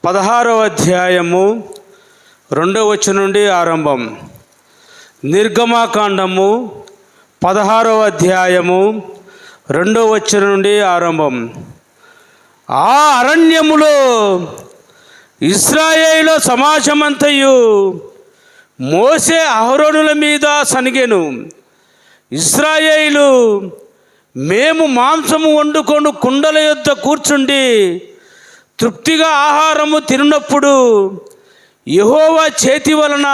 16వ అధ్యాయము 2వ వచనం నుండి ఆరంభం. నిర్గమాకాండము 16వ అధ్యాయము 2వ వచనం నుండి ఆరంభం. ఆ అరణ్యములో ఇశ్రాయేలు సమాజమంతయు మోసే అహరోనుల మీద సనిగెను. ఇశ్రాయేలు మేము మాంసము వండుకొని కుండల యొద్ద కూర్చుండి తృప్తిగా ఆహారము తిన్నప్పుడు యెహోవా చేతి వలన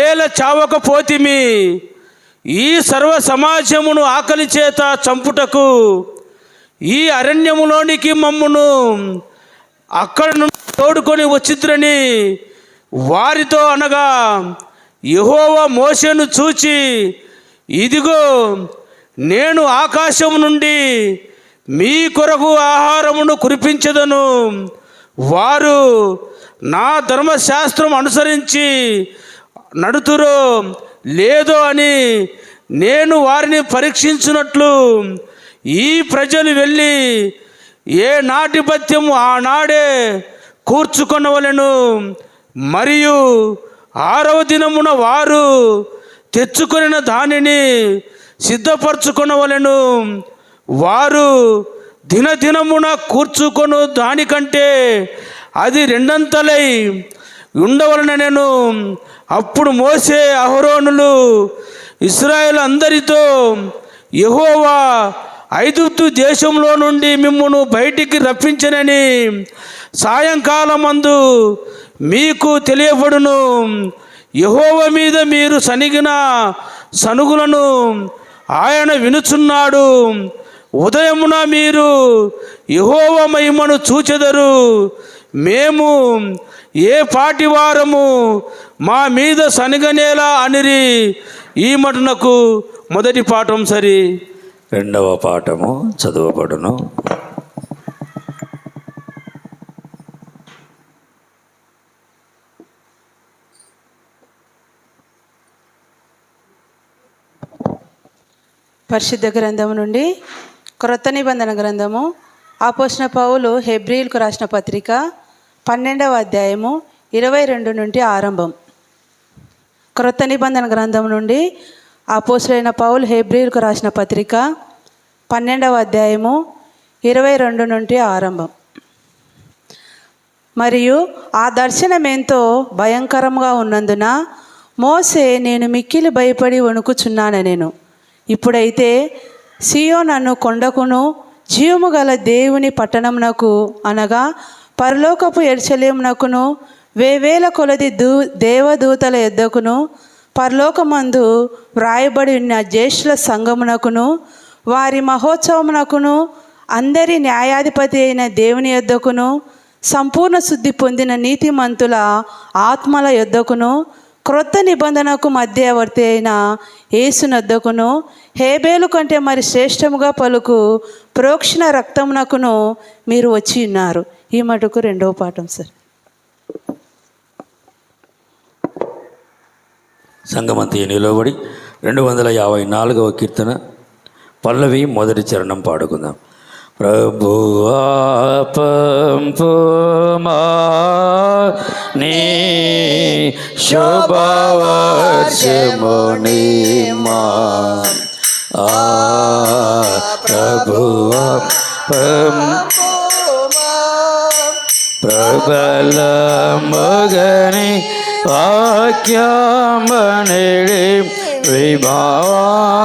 ఏల చావకపోతిమి. ఈ సర్వ సమాజమును ఆకలి చేత చంపుటకు ఈ అరణ్యములోనికి మమ్మును అక్కడ నుండి తోడుకొని వచ్చిద్రని వారితో అనగా, యెహోవా మోషేను చూచి, ఇదిగో నేను ఆకాశము నుండి మీ కొరకు ఆహారమును కురిపించదను. వారు నా ధర్మశాస్త్రం అనుసరించి నడుతురో లేదో అని నేను వారిని పరీక్షించినట్లు ఈ ప్రజలు వెళ్ళి ఏ నాటి పథ్యము ఆనాడే కూర్చుకొనవలెను. మరియు 6వ దినమున వారు తెచ్చుకొనిన దానిని సిద్ధపరచుకొనవలెను. వారు దినదినమున కూర్చుకొను దానికంటే అది 2 ఉండవలనెను. అప్పుడు మోసే అహరోనులు ఇశ్రాయేలు అందరితో, యెహోవా ఐగుప్తు దేశంలో నుండి మిమ్మును బయటికి రప్పించనని సాయంకాలమందు మీకు తెలియబడును. యెహోవా మీద మీరు సనిగిన సనుగులను ఆయన వినుచున్నాడు. ఉదయమున మీరు యెహోవా మహిమను చూచెదరు. మేము ఏ పాటి వారము మా మీద సనిగనేలా అనిరి. ఈ మటునకు మొదటి పాఠం సరి. రెండవ పాఠము చదువబడును. పరిశుద్ధ గ్రంథము నుండి క్రొత్త నిబంధన గ్రంథము. అపోస్తలుడైన పౌలు హెబ్రీయులకు రాసిన పత్రిక 12వ అధ్యాయము 22 నుండి ఆరంభం. క్రొత్త నిబంధన గ్రంథం నుండి అపోస్తలుడైన పౌలు హెబ్రీయులకు రాసిన పత్రిక 12వ అధ్యాయము 22 నుండి ఆరంభం. మరియు ఆ దర్శనం ఎంతో భయంకరంగా ఉన్నందున మోసే, నేను మిక్కిలి భయపడి వణుకుచున్నాను. ఇప్పుడైతే సీయోను కొండకును జీవము గల దేవుని పట్టణమునకు అనగా పరలోకపు యెరూషలేమునకును వేవేల కొలది దేవదూతల యొద్దకును పరలోకమందు వ్రాయబడి ఉన్న జ్యేష్ఠుల సంఘమునకును వారి మహోత్సవమునకును అందరి న్యాయాధిపతి అయిన దేవుని యొద్దకును సంపూర్ణ శుద్ధి పొందిన నీతిమంతుల ఆత్మల యొద్దకును క్రొత్త నిబంధనకు మధ్యవర్తి అయిన యేసునొద్దకును హేబేలు కంటే మరి శ్రేష్టముగా పలుకు ప్రోక్షణ రక్తమునకును మీరు వచ్చి ఉన్నారు. ఈ మటుకు రెండవ పాఠం సార్. సంగమంతి నిలబడి 254వ కీర్తన పల్లవి మొదటి చరణం పాడుకుందాం. ప్రభువా పంపుమా నీ శుభవర్షమునిమా. ప్రభువా ప్రబల మగని వాక్యమనిడి విభావామృతము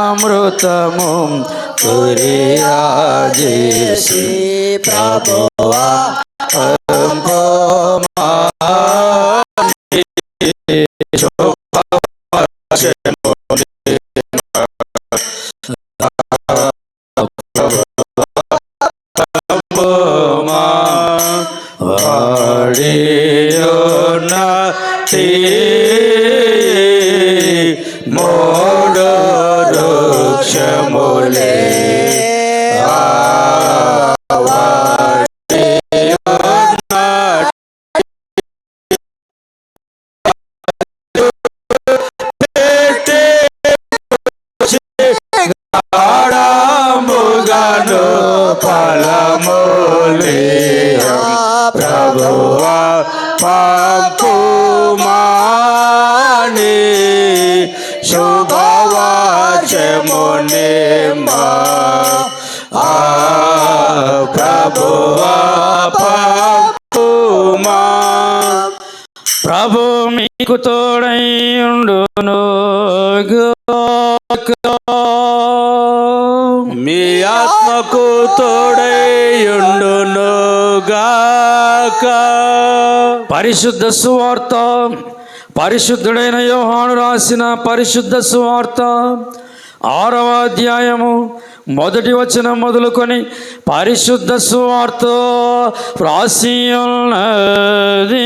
కురియాజేసి ప్రభువా పంపుమా మోడో వృక్షములే వాచము నింబా ప్రభువా పంపుమా. ప్రభు మీకు తోడై ఉండును గాక. మీ ఆత్మకు తోడైయుండును గాక. పరిశుద్ధ సువార్త పరిశుద్ధుడైన యోహాను రాసిన పరిశుద్ధ సువార్త 6వ అధ్యాయము 1వ వచనం మొదలుకొని పరిశుద్ధ సువార్త రాసి ఉన్నది.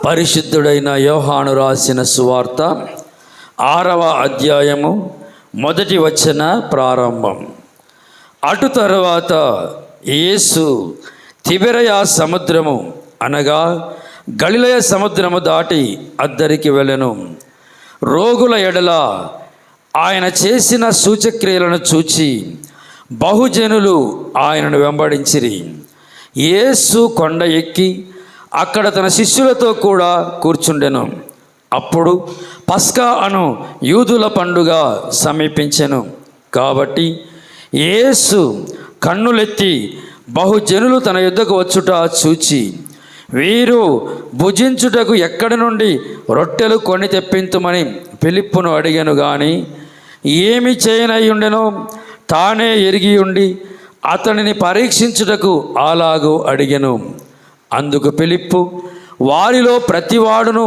పరిశుద్ధుడైన యోహాను రాసిన సువార్త 6వ అధ్యాయము 1వ వచన ప్రారంభం. అటు తరువాత యేసు తిబెరయ సముద్రము అనగా గలిలయ సముద్రము దాటి అద్దరికి వెళ్ళెను. రోగుల ఎడల ఆయన చేసిన సూచక్రియలను చూచి బహుజనులు ఆయనను వెంబడించిరి. యేసు కొండ ఎక్కి అక్కడ తన శిష్యులతో కూడా కూర్చుండెను. అప్పుడు పస్కా అను యూదుల పండుగ సమీపించెను. కాబట్టి యేసు కన్నులెత్తి బహుజనులు తన యుద్ధకు వచ్చుట చూచి, వీరు భుజించుటకు ఎక్కడి నుండి రొట్టెలు కొని తెప్పింతుమని ఫిలిప్పును అడిగాను. గాని ఏమి చేయనయ్యుండెనో తానే ఎరిగి ఉండి అతనిని పరీక్షించుటకు అలాగూ అడిగెను. అందుకు ఫిలిప్పు, వారిలో ప్రతివాడును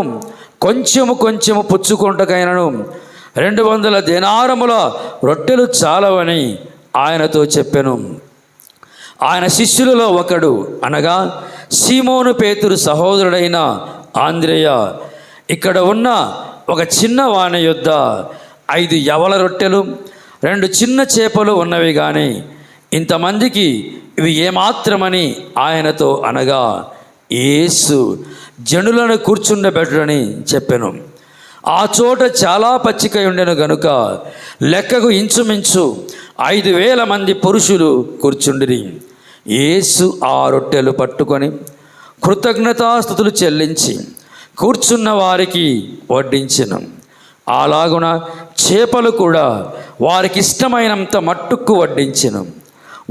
కొంచెము కొంచెము పుచ్చుకొంటకైనను 200 దేనారముల రొట్టెలు చాలవని ఆయనతో చెప్పెను. ఆయన శిష్యులలో ఒకడు అనగా సీమోను పేతురు సహోదరుడైన ఆంద్రేయ ఇక్కడ ఉన్న ఒక చిన్న వాని యొద్ద 5 యవల రొట్టెలు 2 చిన్న చేపలు ఉన్నవి, కానీ ఇంతమందికి ఇవి ఏమాత్రమని ఆయనతో అనగా, యేసు జనులను కూర్చుండబెట్టుడని చెప్పెను. ఆ చోట చాలా పచ్చిక ఉండెను గనుక లెక్కకు ఇంచుమించు 5,000 మంది పురుషులు కూర్చుండిరి. యేసు ఆ రొట్టెలు పట్టుకొని కృతజ్ఞతాస్తుతులు చెల్లించి కూర్చున్న వారికి వడ్డించెను. అలాగున చేపలు కూడా వారికి ఇష్టమైనంత మట్టుకు వడ్డించెను.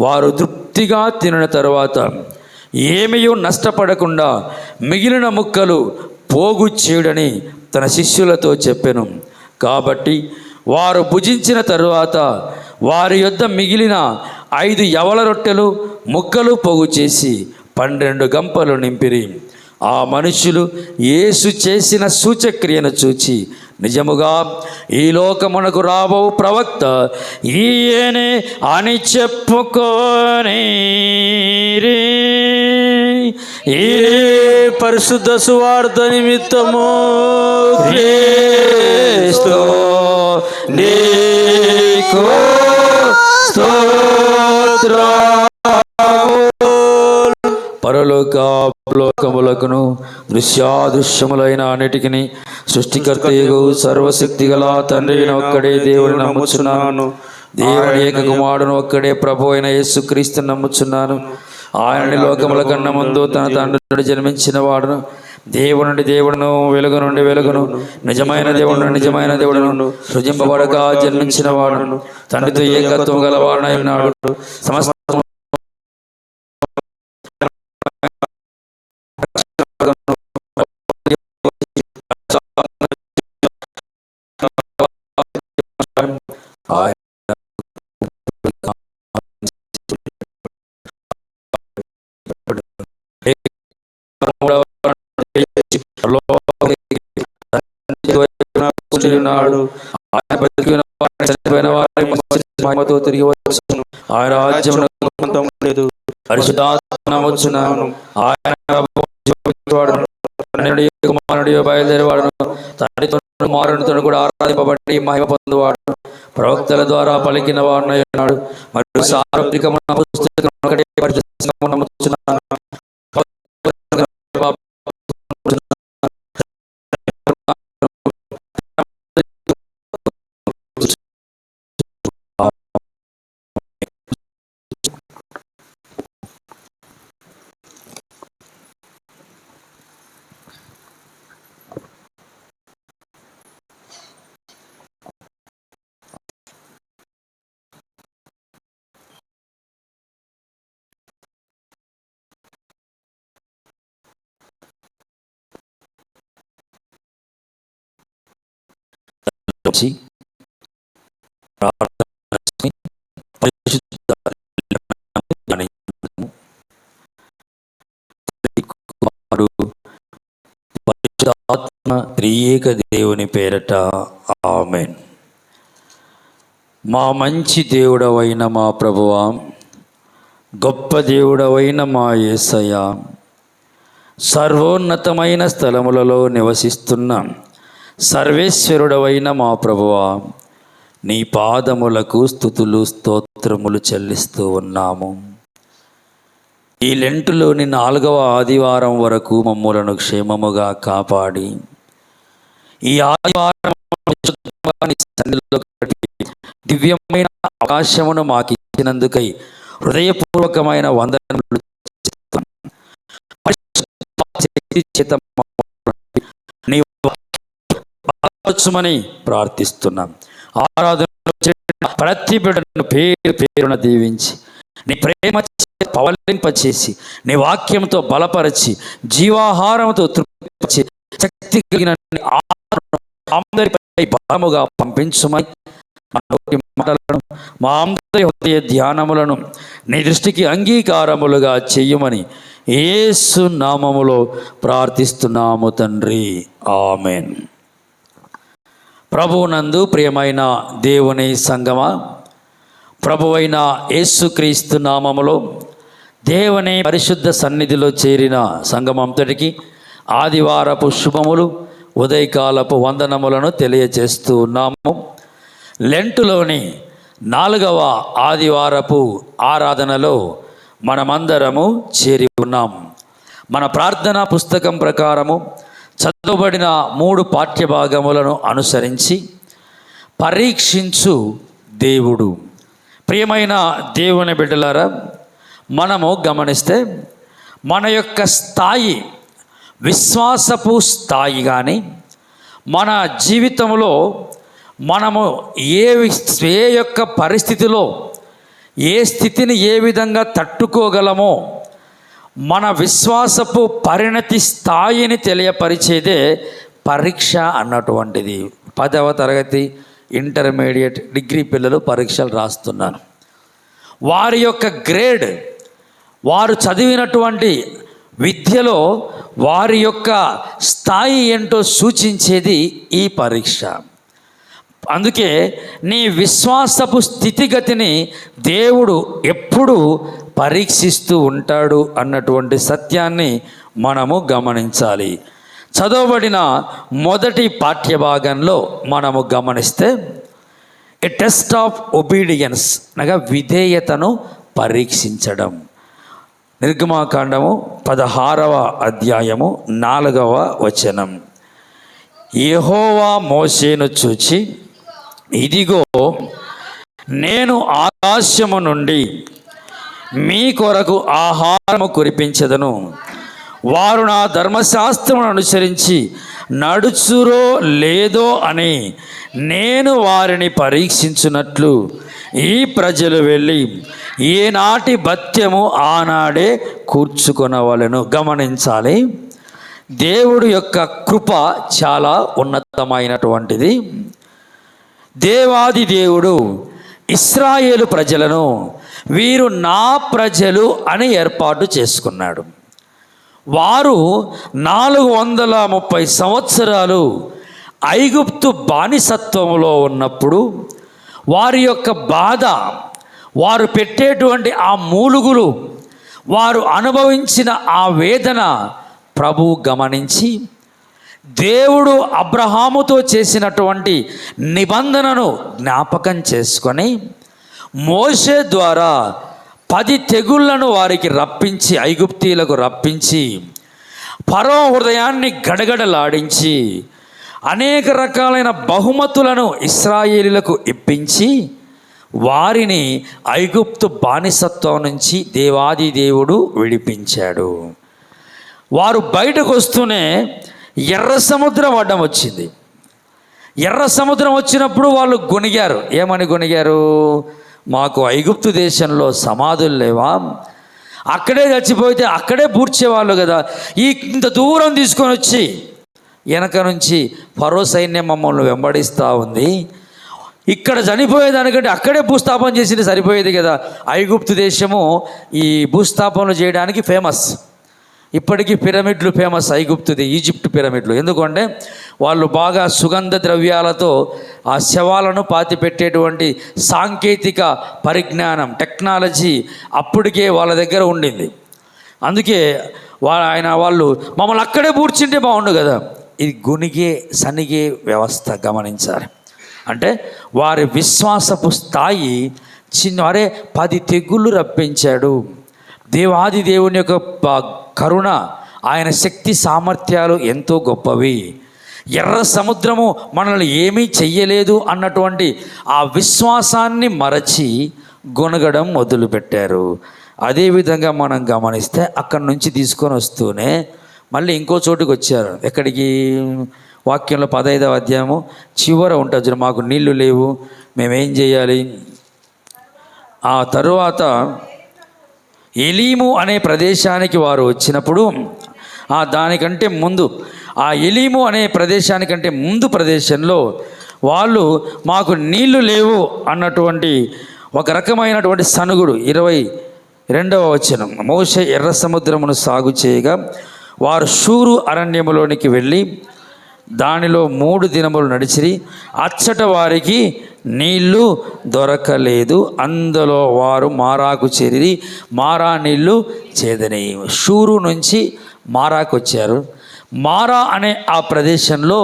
వారు తృప్తిగా తినిన తరువాత ఏమీయూ నష్టపడకుండా మిగిలిన ముక్కలు పోగు చేయుడని తన శిష్యులతో చెప్పెను. కాబట్టి వారు భుజించిన తరువాత వారి యొద్ద మిగిలిన 5 యవల రొట్టెలు ముక్కలు పోగు చేసి 12 గంపలు నింపిరి. ఆ మనుషులు యేసు చేసిన సూచక్రియను చూచి, నిజముగా ఈ లోకమునకు రాబో ప్రవక్త ఈయనే అని చెప్పుకొని ఈ పరిశుద్ధ సువార్త నిమిత్తము క్రీస్తు నీకు స్తోత్రము. పరలోకములకును దృశ్యాదృశ్యములైన అన్నిటికిని సృష్టికర్తయగు సర్వశక్తి గల తండ్రి ఒక్కడే దేవుని నమ్ముచున్నాను. దేవుని ఏక కుమారుడును ఒక్కడే ప్రభు అయిన యేసుక్రీస్తు నమ్ముచున్నాను. ఆయనని లోకముల కన్నా ముందు తన తండ్రి నుండి జన్మించిన వాడును, దేవుడు నుండి దేవుడును, వెలుగు నుండి వెలుగును, నిజమైన దేవుడు నుండి నిజమైన దేవుడును, సృజింపబడక జన్మించిన వాడును, తండ్రితో ఏకత్వం గలవాడనై ఉన్నాడు. సమస్త తిరిగి వచ్చును. ఆయన రాజ్యం లేదు. పరిశుద్ధాత్మ వచ్చున్నాను. ఆయన కుమారుడు బయలుదేరేవాడును, తండ్రితో కుమారునితో కూడా ఆరాధింపబడి మహిమ పొందువాడు, ప్రవక్తల ద్వారా పలికిన వాడునై ఉన్నాడు. మరియు సార్వత్రికమైన పుస్తకం ఒకటే నమ్ముచున్నాను. వచ్చి ప్రార్థన చేసుకుని పరిశుద్ధ కుమారుడు పరిశుద్ధాత్మ త్రియేక దేవుని పేరట ఆమేన్. మా మంచి దేవుడవైన మా ప్రభువా, గొప్ప దేవుడవైన మా యేసయ్య, సర్వోన్నతమైన స్థలములలో నివసిస్తున్న సర్వేశ్వరుడవైన మా ప్రభువా, నీ పాదములకు స్తుతులు స్తోత్రములు చెల్లిస్తూ ఉన్నాము. ఈ లెంటులోని 4వ ఆదివారం వరకు మమ్ములను క్షేమముగా కాపాడి ఈ ఆదివారం సన్నిధిలో దివ్యమైన అవకాశమును మాకు ఇచ్చినందుకై హృదయపూర్వకమైన వందనములు చేతమని ప్రార్థిస్తున్నాం. ఆరాధన ప్రతి బిడ్డను పేరు పేరున దీవించి నీ ప్రేమ పవలింపచేసి నీ వాక్యంతో బలపరచి జీవాహారంతో తృప్తిపరిచి శక్తి కలిగిన అందరిపై బలముగా పంపించుమని మా నోటి మాటలను మా అందరి హృదయ ధ్యానములను నీ దృష్టికి అంగీకారములుగా చెయ్యమని యేసు నామములో ప్రార్థిస్తున్నాము తండ్రి, ఆమేన్. ప్రభువునందు ప్రియమైన దేవుని సంగమా, ప్రభువైన యేసుక్రీస్తు నామములో దేవుని పరిశుద్ధ సన్నిధిలో చేరిన సంగమంతటికి ఆదివారపు శుభములు, ఉదయకాలపు వందనములను తెలియజేస్తూ ఉన్నాము. లెంటులోని 4వ ఆదివారపు ఆరాధనలో మనమందరము చేరి ఉన్నాం. మన ప్రార్థనా పుస్తకం ప్రకారము చదవబడిన 3 పాఠ్యభాగములను అనుసరించి పరీక్షించు దేవుడు. ప్రియమైన దేవుని బిడ్డలారా, మనము గమనిస్తే మన యొక్క స్థాయి, విశ్వాసపు స్థాయి కానీ మన జీవితంలో మనము ఏ యొక్క పరిస్థితిలో ఏ స్థితిని ఏ విధంగా తట్టుకోగలమో మన విశ్వాసపు పరిణతి స్థాయిని తెలియపరిచేదే పరీక్ష అన్నటువంటిది. 10వ తరగతి, ఇంటర్మీడియట్, డిగ్రీ పిల్లలు పరీక్షలు రాస్తున్నారు. వారి యొక్క గ్రేడ్, వారు చదివినటువంటి విద్యలో వారి యొక్క స్థాయి ఏంటో సూచించేది ఈ పరీక్ష. అందుకే నీ విశ్వాసపు స్థితిగతిని దేవుడు ఎప్పుడూ పరీక్షిస్తూ ఉంటాడు అన్నటువంటి సత్యాన్ని మనము గమనించాలి. చదవబడిన మొదటి పాఠ్యభాగంలో మనము గమనిస్తే ఏ టెస్ట్ ఆఫ్ ఒబీడియన్స్ అనగా విధేయతను పరీక్షించడం. నిర్గమాకాండము 16వ అధ్యాయము 4వ వచనం. యెహోవా మోషేను చూచి, ఇదిగో నేను ఆకాశము నుండి మీ కొరకు ఆహారము కురిపించదను, వారు నా ధర్మశాస్త్రమును అనుసరించి నడుచురో లేదో అని నేను వారిని పరీక్షించున్నట్లు ఈ ప్రజలు వెళ్ళి ఏనాటి భత్యము ఆనాడే కూర్చుకొనవలెను. గమనించాలి, దేవుడు యొక్క కృప చాలా ఉన్నతమైనటువంటిది. దేవాది దేవుడు ఇశ్రాయేలు ప్రజలను వీరు నా ప్రజలు అని ఏర్పాటు చేసుకున్నాడు. వారు 430 సంవత్సరాలు ఐగుప్తు బానిసత్వంలో ఉన్నప్పుడు వారి యొక్క బాధ, వారు పెట్టేటువంటి ఆ మూలుగులు, వారు అనుభవించిన ఆ వేదన ప్రభువు గమనించి దేవుడు అబ్రహాముతో చేసినటువంటి నిబంధనను జ్ఞాపకం చేసుకొని మోషే ద్వారా 10 తెగుళ్లను వారికి రప్పించి, ఐగుప్తీయులకు రప్పించి, ఫరో హృదయాన్ని గడగడలాడించి అనేక రకాలైన బహుమతులను ఇశ్రాయేలీలకు ఇప్పించి వారిని ఐగుప్తు బానిసత్వం నుంచి దేవాది దేవుడు విడిపించాడు. వారు బయటకు వస్తూనే ఎర్ర సముద్రం అడ్డం వచ్చింది. ఎర్ర సముద్రం వచ్చినప్పుడు వాళ్ళు గొనిగారు. ఏమని గొనిగారు? మాకు ఐగుప్తు దేశంలో సమాధులు లేవా? అక్కడే చచ్చిపోతే అక్కడే పూడ్చేవాళ్ళు కదా, ఇంత దూరం తీసుకొని వచ్చి వెనక నుంచి ఫరో సైన్యం మమ్మల్ని వెంబడిస్తూ ఉంది, ఇక్కడ చనిపోయేదానికంటే అక్కడే భూస్థాపన చేసింది సరిపోయేది కదా. ఐగుప్తు దేశము ఈ భూస్థాపనలు చేయడానికి ఫేమస్. ఇప్పటికీ పిరమిడ్లు ఫేమస్ ఐగుప్తుది, ఈజిప్ట్ పిరమిడ్లు. ఎందుకంటే వాళ్ళు బాగా సుగంధ ద్రవ్యాలతో ఆ శవాలను పాతిపెట్టేటువంటి సాంకేతిక పరిజ్ఞానం, టెక్నాలజీ అప్పటికే వాళ్ళ దగ్గర ఉండింది. అందుకే వాళ్ళు మమ్మల్ని అక్కడే పూడ్చింటే బాగుండు కదా. ఇది గునిగే సనిగే వ్యవస్థ గమనించాలి. అంటే వారి విశ్వాసపు స్థాయి అరే 10 తెగుళ్ళు రప్పించాడు. దేవాది దేవుని యొక్క కరుణ, ఆయన శక్తి సామర్థ్యాలు ఎంతో గొప్పవి. ఎర్ర సముద్రము మనల్ని ఏమీ చెయ్యలేదు అన్నటువంటి ఆ విశ్వాసాన్ని మరచి గొనగడం మొదలుపెట్టారు. అదేవిధంగా మనం గమనిస్తే అక్కడి నుంచి తీసుకొని వస్తూనే మళ్ళీ ఇంకో చోటుకు వచ్చారు. ఎక్కడికి? వాక్యంలో 15వ అధ్యాయము చివర ఉంటుంది, మాకు నీళ్లు లేవు, మేమేం చేయాలి? ఆ తరువాత ఎలీము అనే ప్రదేశానికి వారు వచ్చినప్పుడు దానికంటే ముందు ఆ ఎలీము అనే ప్రదేశానికంటే ముందు ప్రదేశంలో వాళ్ళు మాకు నీళ్లు లేవు అన్నటువంటి ఒక రకమైనటువంటి సనుగుడు. 22వ వచనం, మోషే ఎర్ర సముద్రమును సాగు చేయగా వారు షూరు అరణ్యములోనికి వెళ్ళి దానిలో 3 దినములు నడిచిరి. అచ్చట వారికి నీళ్లు దొరకలేదు. అందులో వారు మారాకు చేరి మారా నీళ్లు చేదని. షూరు నుంచి మారాకు వచ్చారు. మారా అనే ఆ ప్రదేశంలో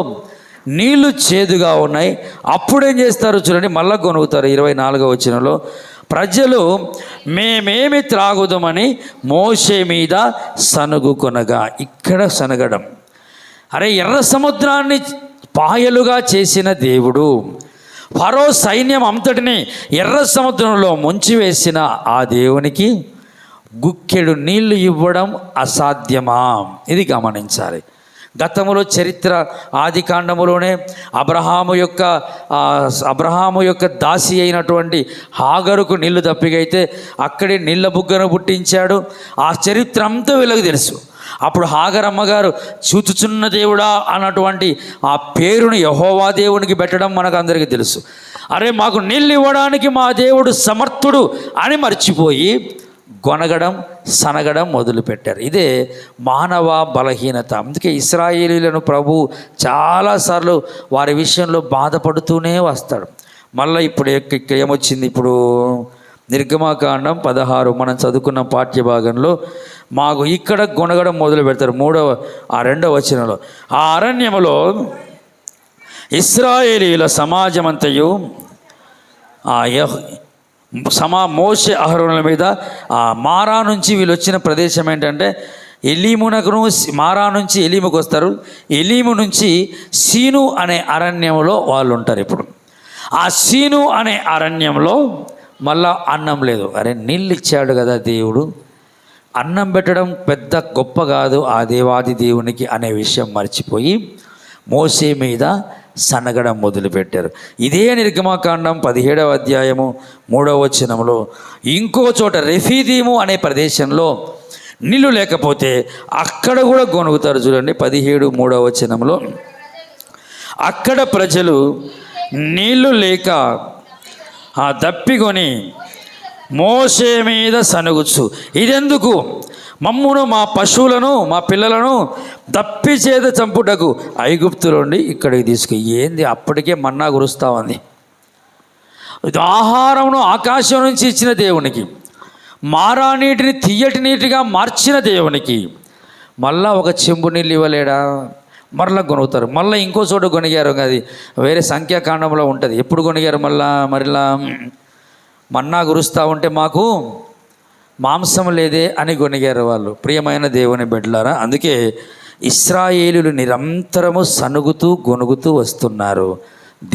నీళ్లు చేదుగా ఉన్నాయి. అప్పుడేం చేస్తారు చూడండి, మళ్ళా కొనుగుతారు. 24వ వచనంలో ప్రజలు మేమేమి త్రాగుదామని మోషే మీద సనుగు కొనగా. ఇక్కడ సనగడం, అరే ఎర్ర సముద్రాన్ని పాయలుగా చేసిన దేవుడు, ఫరో సైన్యం అంతటిని ఎర్ర సముద్రంలో ముంచివేసిన ఆ దేవునికి గుక్కెడు నీళ్లు ఇవ్వడం అసాధ్యమా? ఇది గమనించాలి. గతంలో చరిత్ర ఆదికాండములోనే అబ్రహాము యొక్క దాసి అయినటువంటి హాగరుకు నీళ్లు దప్పిగైతే అక్కడే నీళ్ళ బుగ్గను పుట్టించాడు. ఆ చరిత్ర అంతా వీళ్ళకి తెలుసు. అప్పుడు హాగరమ్మ గారు చూచుచున్న దేవుడా అన్నటువంటి ఆ పేరును యెహోవా దేవునికి పెట్టడం మనకు అందరికీ తెలుసు. అరే మాకు నీళ్ళు ఇవ్వడానికి మా దేవుడు సమర్థుడు అని మర్చిపోయి గొనగడం సనగడం మొదలుపెట్టారు. ఇదే మానవ బలహీనత. అందుకే ఇశ్రాయేలీలను ప్రభు చాలాసార్లు వారి విషయంలో బాధపడుతూనే వస్తాడు. మళ్ళీ ఇప్పుడు ఏమొచ్చింది? ఇప్పుడు నిర్గమాకాండం 16 మనం చదువుకున్న పాఠ్యభాగంలో మాకు ఇక్కడ గొనగడం మొదలు పెడతారు. 2వ వచనంలో ఆ అరణ్యములో ఇశ్రాయేలీల సమాజమంతయు మోషే అహరోనుల మీద మారా నుంచి వీళ్ళు వచ్చిన ప్రదేశం ఏంటంటే ఎలీమునకును, మారా నుంచి ఎలీముకు వస్తారు. ఎలీము నుంచి సీను అనే అరణ్యంలో వాళ్ళు ఉంటారు. ఇప్పుడు ఆ సీను అనే అరణ్యంలో మళ్ళా అన్నం లేదు. అరే నీళ్ళు ఇచ్చాడు కదా దేవుడు, అన్నం పెట్టడం పెద్ద గొప్ప కాదు ఆ దేవాది దేవునికి అనే విషయం మర్చిపోయి మోషే మీద సనగడం మొదలుపెట్టారు. ఇదే నిర్గమాకాండం 17వ అధ్యాయము 3వ వచనంలో ఇంకో చోట రెఫీదీము అనే ప్రదేశంలో నీళ్ళు లేకపోతే అక్కడ కూడా గొనుగుతారు. చూడండి 17 3వ వచనంలో అక్కడ ప్రజలు నీళ్లు లేక దప్పికొని మోషే మీద సనుగుచ్చు, ఇదెందుకు? మమ్మును మా పశువులను మా పిల్లలను దప్పి చేత చంపుటకు ఐగుప్తులోండి ఇక్కడికి తీసుకు. ఏంది? అప్పటికే మన్నా కురుస్తూ ఉంది. ఆహారమును ఆకాశం నుంచి ఇచ్చిన దేవునికి, మారా నీటిని తియ్యటి నీటిగా మార్చిన దేవునికి మళ్ళా ఒక చెంబు నీళ్ళు ఇవ్వలేడా? మరలా కొనుగుతారు. మళ్ళీ ఇంకో చోట కొనిగారు. అది వేరే సంఖ్యాకాండంలో ఉంటుంది. ఎప్పుడు కొనిగారు? మరలా మన్నా కురుస్తూ ఉంటే మాకు మాంసం లేదే అని కొనిగారు వాళ్ళు. ప్రియమైన దేవుని బిడ్డలారా, అందుకే ఇశ్రాయేలులు నిరంతరము సనుగుతూ గొనుగుతూ వస్తున్నారు.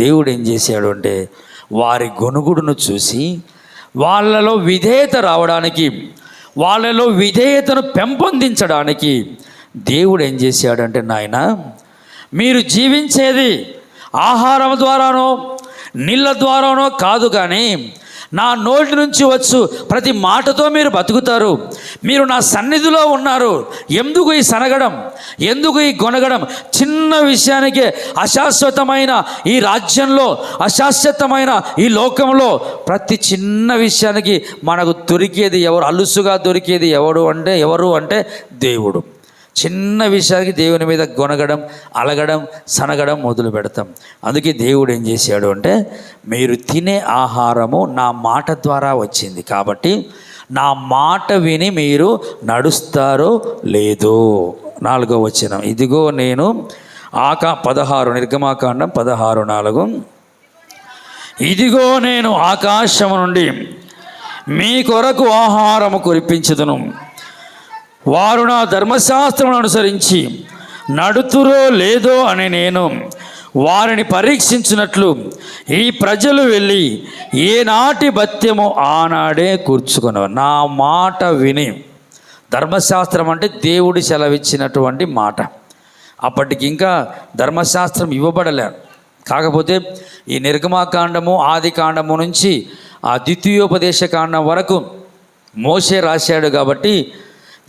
దేవుడు ఏం చేశాడు అంటే వారి గొనుగుడును చూసి వాళ్ళలో విధేయత రావడానికి, వాళ్ళలో విధేయతను పెంపొందించడానికి దేవుడు ఏం చేశాడంటే, నాయన మీరు జీవించేది ఆహారం ద్వారానో నీళ్ళ ద్వారానో కాదు, కానీ నా నోటి నుంచి వచ్చు ప్రతి మాటతో మీరు బతుకుతారు. మీరు నా సన్నిధిలో ఉన్నారు. ఎందుకు ఈ సనగడం, ఎందుకు ఈ గొనగడం? చిన్న విషయానికే అశాశ్వతమైన ఈ రాజ్యంలో, అశాశ్వతమైన ఈ లోకంలో ప్రతి చిన్న విషయానికి మనకు దొరికేది ఎవరు? అలుసుగా దొరికేది ఎవరు అంటే దేవుడు. చిన్న విషయానికి దేవుని మీద గొనగడం, అలగడం, సనగడం మొదలు పెడతాం. అందుకే దేవుడు ఏం చేశాడు అంటే, మీరు తినే ఆహారము నా మాట ద్వారా వచ్చింది కాబట్టి నా మాట విని మీరు నడుస్తారో లేదో. 4వ వచనం, ఇదిగో నేను 16 నిర్గమాకాండం 16:4, ఇదిగో నేను ఆకాశము నుండి మీ కొరకు ఆహారము కురిపించుదును. వారు నా ధర్మశాస్త్రమును అనుసరించి నడుతురో లేదో అని నేను వారిని పరీక్షించినట్లు ఈ ప్రజలు వెళ్ళి ఏనాటి భత్యము ఆనాడే కూర్చుకున్నారు. నా మాట విని, ధర్మశాస్త్రం అంటే దేవుడి సెలవిచ్చినటువంటి మాట. అప్పటికి ఇంకా ధర్మశాస్త్రం ఇవ్వబడలే. కాకపోతే ఈ నిర్గమాకాండము, ఆది కాండము నుంచి ఆ ద్వితీయోపదేశ కాండం వరకు మోషే రాశాడు. కాబట్టి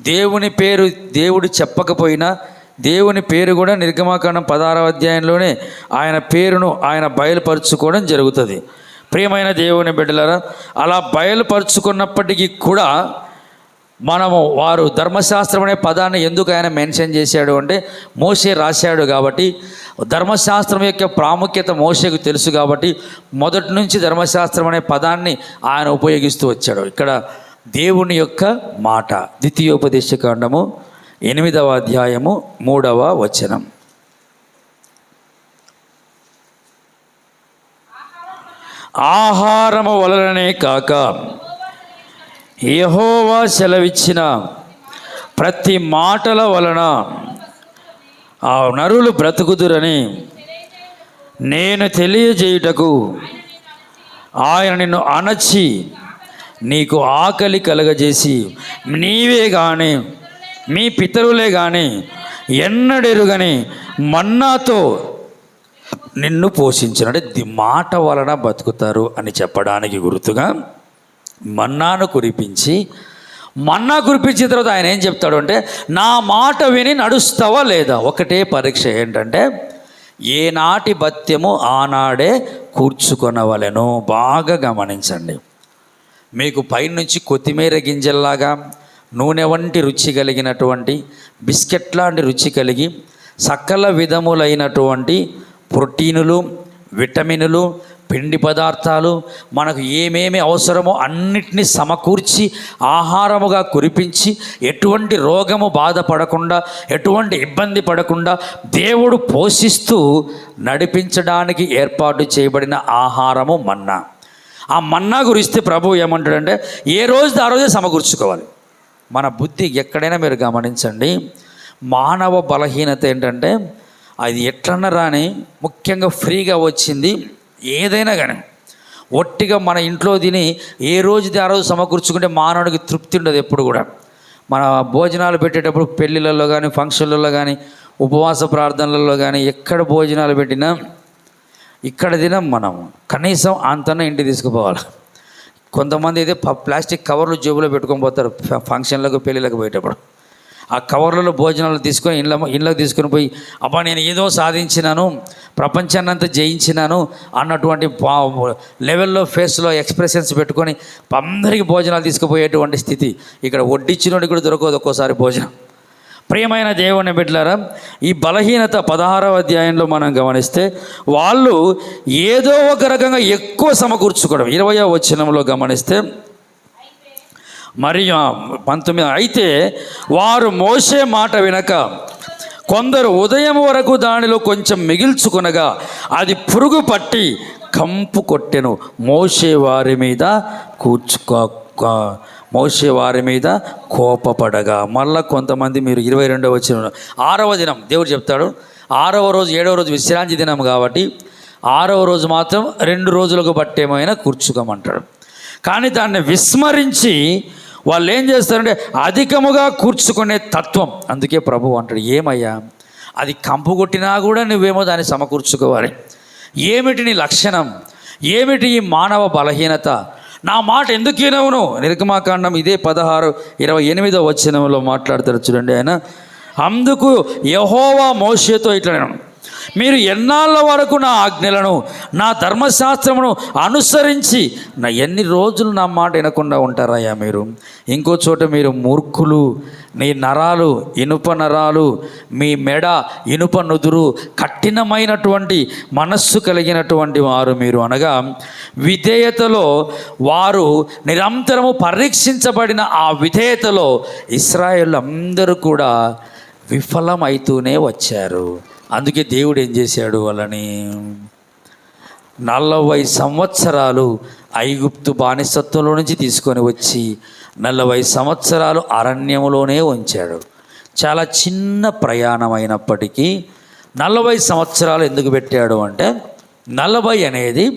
దేవుని పేరు దేవుడు చెప్పకపోయినా దేవుని పేరు కూడా నిర్గమాకాండం 16వ అధ్యాయంలోనే ఆయన పేరును ఆయన బయలుపరుచుకోవడం జరుగుతుంది. ప్రియమైన దేవుని బిడ్డలారా, అలా బయలుపరుచుకున్నప్పటికీ కూడా మనము వారు ధర్మశాస్త్రం అనే పదాన్ని ఎందుకు ఆయన మెన్షన్ చేశాడు అంటే, మోషే రాశాడు కాబట్టి. ధర్మశాస్త్రం యొక్క ప్రాముఖ్యత మోషేకు తెలుసు కాబట్టి మొదటి నుంచి ధర్మశాస్త్రం అనే పదాన్ని ఆయన ఉపయోగిస్తూ వచ్చాడు. ఇక్కడ దేవుని యొక్క మాట, ద్వితీయోపదేశ కాండము 8వ అధ్యాయము 3వ వచనం, ఆహారము వలననే కాక యెహోవా సెలవిచ్చిన ప్రతి మాటల వలన ఆ నరులు బ్రతుకుదురని నేను తెలియజేయుటకు ఆయన నిన్ను అణచి నీకు ఆకలి కలగజేసి నీవే కానీ మీ పితరులే కానీ ఎన్నడెరుగని మన్నాతో నిన్ను పోషించిన. అంటే మాట వలన బతుకుతారు అని చెప్పడానికి గుర్తుగా మన్నాను కురిపించి, మన్నా కురిపించిన తర్వాత ఆయన ఏం చెప్తాడు అంటే, నా మాట విని నడుస్తావా లేదా? ఒకటే పరీక్ష ఏంటంటే, ఏనాటి భత్యము ఆనాడే కూర్చుకొనవలెను. బాగా గమనించండి. మీకు పైనుంచి కొత్తిమీర గింజల్లాగా నూనె వంటి రుచి కలిగినటువంటి, బిస్కెట్ లాంటి రుచి కలిగి సకల విధములైనటువంటి ప్రోటీనులు, విటమినులు, పిండి పదార్థాలు మనకు ఏమేమి అవసరమో అన్నిటినీ సమకూర్చి ఆహారముగా కురిపించి, ఎటువంటి రోగము బాధపడకుండా, ఎటువంటి ఇబ్బంది పడకుండా దేవుడు పోషిస్తూ నడిపించడానికి ఏర్పాటు చేయబడిన ఆహారము మన్నా. ఆ మన్నా గురిస్తే ప్రభు ఏమంటాడంటే, ఏ రోజు ఆ రోజే సమకూర్చుకోవాలి. మన బుద్ధి ఎక్కడైనా మీరు గమనించండి, మానవ బలహీనత ఏంటంటే, అది ఎట్లన్నా రాని, ముఖ్యంగా ఫ్రీగా వచ్చింది ఏదైనా కానీ ఒట్టిగా మన ఇంట్లో తిని ఏ రోజుది ఆ రోజు సమకూర్చుకుంటే మానవుడికి తృప్తి ఉండదు. ఎప్పుడు కూడా మన భోజనాలు పెట్టేటప్పుడు పెళ్ళిళ్ళల్లో కానీ, ఫంక్షన్లలో కానీ, ఉపవాస ప్రార్థనలలో కానీ ఎక్కడ భోజనాలు పెట్టినా ఇక్కడ తినం మనం. కనీసం అంతనే ఇంటికి తీసుకుపోవాలి. కొంతమంది అయితే ప్లాస్టిక్ కవర్లు జేబులో పెట్టుకొని పోతారు ఫంక్షన్లకు, పెళ్ళిళ్ళకు పోయేటప్పుడు. ఆ కవర్లలో భోజనాలు తీసుకొని ఇళ్ళకి తీసుకొని పోయి, అబ్బా నేను ఏదో సాధించినాను, ప్రపంచాన్ని అంతా జయించినాను అన్నటువంటి లెవెల్లో ఫేస్లో ఎక్స్ప్రెషన్స్ పెట్టుకొని అందరికీ భోజనాలు తీసుకుపోయేటువంటి స్థితి. ఇక్కడ వడ్డించినోడికి కూడా దొరకదు ఒక్కోసారి భోజనం. ప్రియమైన దేవుని బిడ్డలారా, ఈ బలహీనత 16వ అధ్యాయంలో మనం గమనిస్తే వాళ్ళు ఏదో ఒక రకంగా ఎక్కువ సమకూర్చుకోవడం. 20వ వచనంలో గమనిస్తే మరియు 19, అయితే వారు మోషే మాట వినక కొందరు ఉదయం వరకు దానిలో కొంచెం మిగిల్చుకొనగా అది పురుగు పట్టి కంపు కొట్టెను. మోషే వారి మీద కోపపడగా. మళ్ళా కొంతమంది, మీరు 22వ వచనం, 6వ దినం దేవుడు చెప్తాడు, 6వ రోజు 7వ రోజు విశ్రాంతి దినం కాబట్టి 6వ రోజు మాత్రం 2 రోజులకు బట్టేమైనా కూర్చుకోమంటాడు. కానీ దాన్ని విస్మరించి వాళ్ళు ఏం చేస్తారంటే అధికముగా కూర్చుకునే తత్వం. అందుకే ప్రభు అంటాడు, ఏమయ్యా అది కంపు కొట్టినా కూడా నువ్వేమో దాన్ని సమకూర్చుకోవాలి. ఏమిటి నీ లక్షణం? ఏమిటి ఈ మానవ బలహీనత? నా మాట ఎందుకు వినవును? నిర్గమాకాండం ఇదే 16:28 వచనంలో మాట్లాడతారు చూడండి. ఆయన అందుకు యెహోవా మోషేతో ఇట్లా, మీరు ఎన్నాళ్ళ వరకు నా ఆజ్ఞలను నా ధర్మశాస్త్రమును అనుసరించి ఎన్ని రోజులు నా మాట వినకుండా ఉంటారయ్యా మీరు? ఇంకో చోట మీరు మూర్ఖులు, నీ నరాలు ఇనుప నరాలు, మీ మెడ ఇనుప నుదురు, కఠినమైనటువంటి మనస్సు కలిగినటువంటి వారు మీరు, అనగా విధేయతలో వారు నిరంతరము పరీక్షించబడిన ఆ విధేయతలో ఇశ్రాయేలు అందరూ కూడా విఫలమవుతూనే వచ్చారు. అందుకే దేవుడు ఏం చేశాడు? వాళ్ళని 40 సంవత్సరాలు ఐగుప్తు బానిసత్వంలో నుంచి తీసుకొని వచ్చి 40 సంవత్సరాలు అరణ్యంలోనే ఉంచాడు. చాలా చిన్న ప్రయాణం అయినప్పటికీ 40 సంవత్సరాలు ఎందుకు పెట్టాడు అంటే, 40 అనేది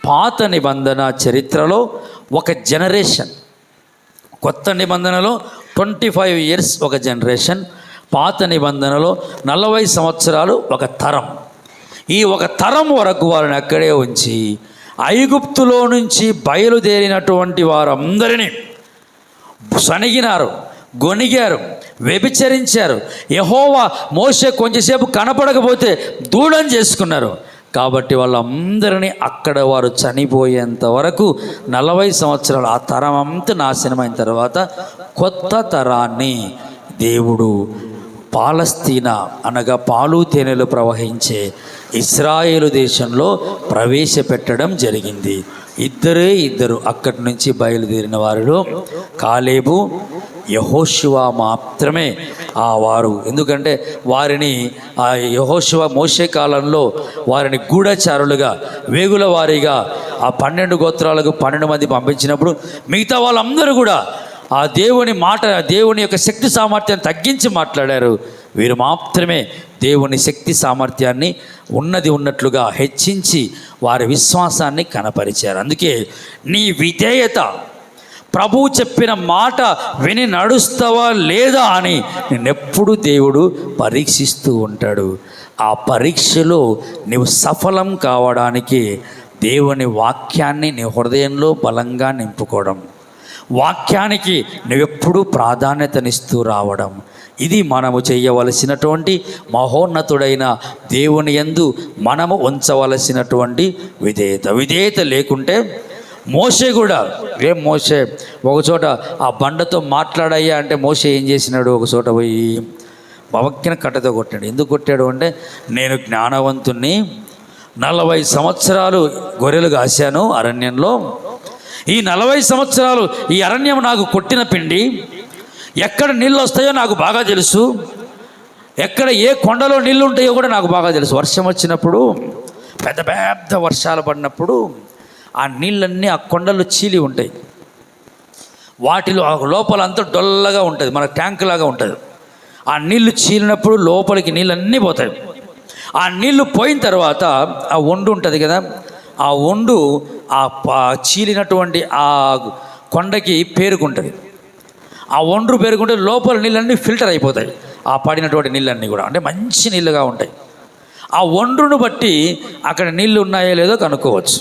పాత నిబంధన చరిత్రలో ఒక జనరేషన్. కొత్త నిబంధనలో 25 years ఒక జనరేషన్, పాత నిబంధనలో 40 సంవత్సరాలు ఒక తరం. ఈ ఒక తరం వరకు వారిని అక్కడే ఉంచి ఐగుప్తులో నుంచి బయలుదేరినటువంటి వారందరినీ సనిగినారు, గొనిగారు, వ్యభిచరించారు. యెహోవా మోషే కొంచెంసేపు కనపడకపోతే దూడం చేసుకున్నారు. కాబట్టి వాళ్ళందరినీ అక్కడ వారు చనిపోయేంత వరకు 40 సంవత్సరాలు ఆ తరం అంతా నాశనమైన తర్వాత కొత్త తరాన్ని దేవుడు పాలస్తీనా అనగా పాలు తేనెలు ప్రవహించే ఇశ్రాయేలు దేశంలో ప్రవేశపెట్టడం జరిగింది. ఇద్దరు అక్కడి నుంచి బయలుదేరిన వారిలో కాలేబు, యెహోషువ మాత్రమే వారు. ఎందుకంటే వారిని ఆ యెహోషువ మోషే కాలంలో వారిని గూఢచారులుగా వేగుల వారీగా ఆ 12 గోత్రాలకు 12 మంది పంపించినప్పుడు మిగతా వాళ్ళందరూ కూడా ఆ దేవుని మాట, దేవుని యొక్క శక్తి సామర్థ్యాన్ని తగ్గించి మాట్లాడారు. వీరు మాత్రమే దేవుని శక్తి సామర్థ్యాన్ని ఉన్నది ఉన్నట్లుగా హెచ్చించి వారి విశ్వాసాన్ని కనపరిచారు. అందుకే నీ విధేయత, ప్రభువు చెప్పిన మాట విని నడుస్తావా లేదా అని నిన్నెప్పుడు దేవుడు పరీక్షిస్తూ ఉంటాడు. ఆ పరీక్షలో నీవు సఫలం కావడానికి దేవుని వాక్యాన్ని నీ హృదయంలో బలంగా నింపుకోవడం, వాక్యానికి నువ్వెప్పుడూ ప్రాధాన్యతనిస్తూ రావడం, ఇది మనము చేయవలసినటువంటి మహోన్నతుడైన దేవుని యందు మనము ఉంచవలసినటువంటి విధేయత. విధేయత లేకుంటే మోషే కూడా మోషే ఒకచోట ఆ బండతో మాట్లాడయ్యా అంటే మోషే ఏం చేసినాడు? ఒక చోట పోయి భవక్కిన కట్టతో కొట్టాడు. ఎందుకు కొట్టాడు అంటే, నేను జ్ఞానవంతుణ్ణి, 40 సంవత్సరాలు గొర్రెలు కాశాను అరణ్యంలో, ఈ 40 సంవత్సరాలు ఈ అరణ్యం నాకు కొట్టిన పిండి, ఎక్కడ నీళ్ళు వస్తాయో నాకు బాగా తెలుసు, ఎక్కడ ఏ కొండలో నీళ్ళు ఉంటాయో కూడా నాకు బాగా తెలుసు. వర్షం వచ్చినప్పుడు, పెద్ద పెద్ద వర్షాలు పడినప్పుడు ఆ నీళ్ళన్నీ ఆ కొండలు చీలి ఉంటాయి. వాటిలో లోపల అంతా డొల్లగా ఉంటుంది, మన ట్యాంక్ లాగా ఉంటుంది. ఆ నీళ్లు చీలినప్పుడు లోపలికి నీళ్ళన్నీ పోతాయి. ఆ నీళ్లు పోయిన తర్వాత ఆ ఒండు ఉంటుంది కదా, ఆ ఒండు ఆ చీలినటువంటి ఆ కొండకి పేరుకుంటుంది. ఆ ఒండ్రు పేరుకుంటే లోపల నీళ్ళన్నీ ఫిల్టర్ అయిపోతాయి. ఆ పడినటువంటి నీళ్ళన్నీ కూడా అంటే మంచి నీళ్ళుగా ఉంటాయి. ఆ ఒండ్రును బట్టి అక్కడ నీళ్ళు ఉన్నాయో లేదో కనుక్కోవచ్చు.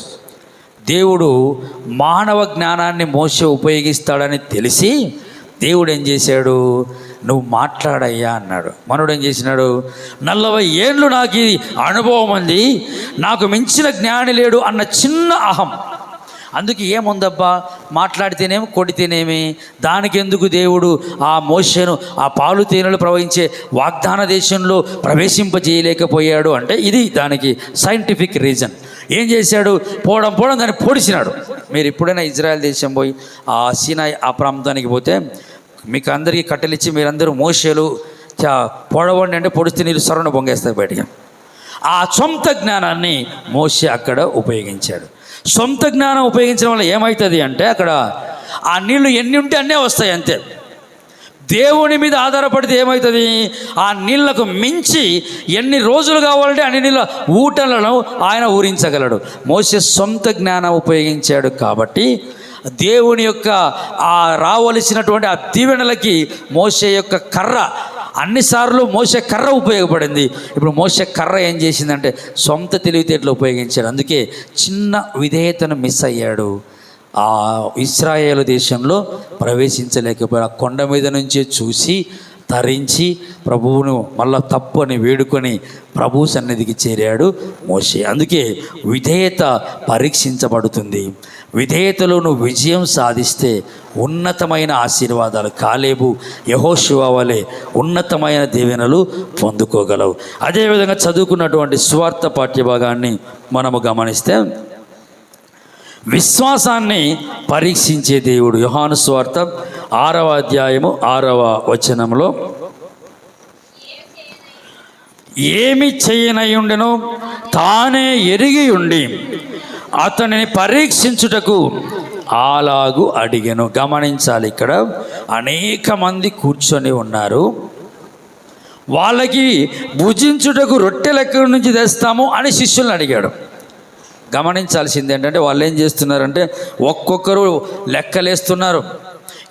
దేవుడు మానవ జ్ఞానాన్ని మోసే ఉపయోగిస్తాడని తెలిసి దేవుడు ఏం చేశాడు? నువ్వు మాట్లాడయ్యా అన్నాడు. మనోడు ఏం చేసినాడు? 40 ఏళ్ళు నాకు ఈ అనుభవం ఉంది, నాకు మించిన జ్ఞాని లేడు అన్న చిన్న అహం. అందుకే ఏముందబ్బా, మాట్లాడితేనేమి కొడితేనేమి, దానికి ఎందుకు దేవుడు ఆ మోషేను ఆ పాలు తేనెలు ప్రవహించే వాగ్దాన దేశంలో ప్రవేశింపజేయలేకపోయాడు అంటే ఇది దానికి సైంటిఫిక్ రీజన్. ఏం చేశాడు? పోవడం దాన్ని పొడిచినాడు. మీరు ఎప్పుడైనా ఇజ్రాయెల్ దేశం పోయి ఆ సీనాయి ఆ ప్రాంతానికి పోతే మీకు అందరికీ కట్టెలిచ్చి మీరందరూ మోషేలు పొడవండి అంటే పొడిస్తే నీళ్ళు సొరను పొంగేస్తాయి బయటికి. ఆ సొంత జ్ఞానాన్ని మోషే అక్కడ ఉపయోగించాడు. సొంత జ్ఞానం ఉపయోగించడం వల్ల ఏమవుతుంది అంటే అక్కడ ఆ నీళ్లు ఎన్ని ఉంటే అన్నీ వస్తాయి అంతే. దేవుని మీద ఆధారపడితే ఏమవుతుంది? ఆ నీళ్లకు మించి ఎన్ని రోజులు కావాలంటే అన్ని నీళ్ళ ఊటలను ఆయన ఊరించగలడు. మోషే సొంత జ్ఞానం ఉపయోగించాడు కాబట్టి దేవుని యొక్క ఆ రావలసినటువంటి ఆ దీవెనలకి మోషే యొక్క కర్ర, అన్నిసార్లు మోషే కర్ర ఉపయోగపడింది. ఇప్పుడు మోషే కర్ర ఏం చేసిందంటే సొంత తెలివితేటలు ఉపయోగించాడు. అందుకే చిన్న విధేయతను మిస్ అయ్యాడు. ఆ ఇశ్రాయేలు దేశంలో ప్రవేశించలేకపోయాడు. ఆ కొండ మీద నుంచే చూసి తరించి ప్రభువును మళ్ళా తప్పు అని వేడుకొని ప్రభు సన్నిధికి చేరాడు మోషే. అందుకే విధేయత పరీక్షించబడుతుంది. విధేయతలో నువ్వు విజయం సాధిస్తే ఉన్నతమైన ఆశీర్వాదాలు, కాలేబు యెహోషువ వలె ఉన్నతమైన దీవెనలు పొందుకోగలవు. అదేవిధంగా చదువుకున్నటువంటి సువార్త పాఠ్యభాగాన్ని మనము గమనిస్తే విశ్వాసాన్ని పరీక్షించే దేవుడు. యోహాను సువార్త 6వ అధ్యాయము 6వ వచనంలో, ఏమి చేయనయుండెనో తానే ఎరిగి ఉండి అతనిని పరీక్షించుటకు అలాగు అడిగెను. గమనించాలి, ఇక్కడ అనేక మంది కూర్చొని ఉన్నారు. వాళ్ళకి భుజించుటకు రొట్టెలు ఎక్కడి నుంచి తెస్తాము అని శిష్యులను అడిగాడు. గమనించాల్సింది ఏంటంటే వాళ్ళు ఏం చేస్తున్నారంటే ఒక్కొక్కరు లెక్కలేస్తున్నారు.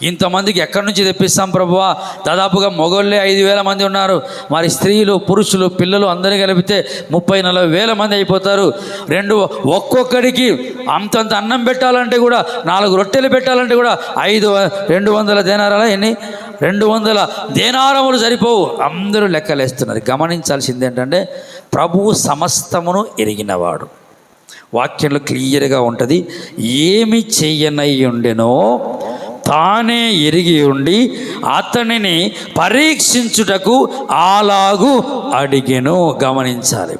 ఇంతమందికి ఎక్కడి నుంచి తెప్పిస్తాం ప్రభువా? దాదాపుగా మొగోళ్ళే 5,000 మంది ఉన్నారు. మరి స్త్రీలు, పురుషులు, పిల్లలు అందరినీ కలిపితే 30-40 వేల మంది అయిపోతారు. ఒక్కొక్కడికి అంతంత అన్నం పెట్టాలంటే కూడా 4 రొట్టెలు పెట్టాలంటే కూడా 200 దేనారాల ఎన్ని 200 దేనారములు సరిపోవు. అందరూ లెక్కలేస్తున్నారు. గమనించాల్సింది ఏంటంటే ప్రభువు సమస్తమును ఎరిగినవాడు. వాక్యంలో క్లియర్గా ఉంటుంది, ఏమి చెయ్యనయ్యుండెనో తానే ఎరిగి ఉండి అతనిని పరీక్షించుటకు అలాగు అడిగెను. గమనించాలి,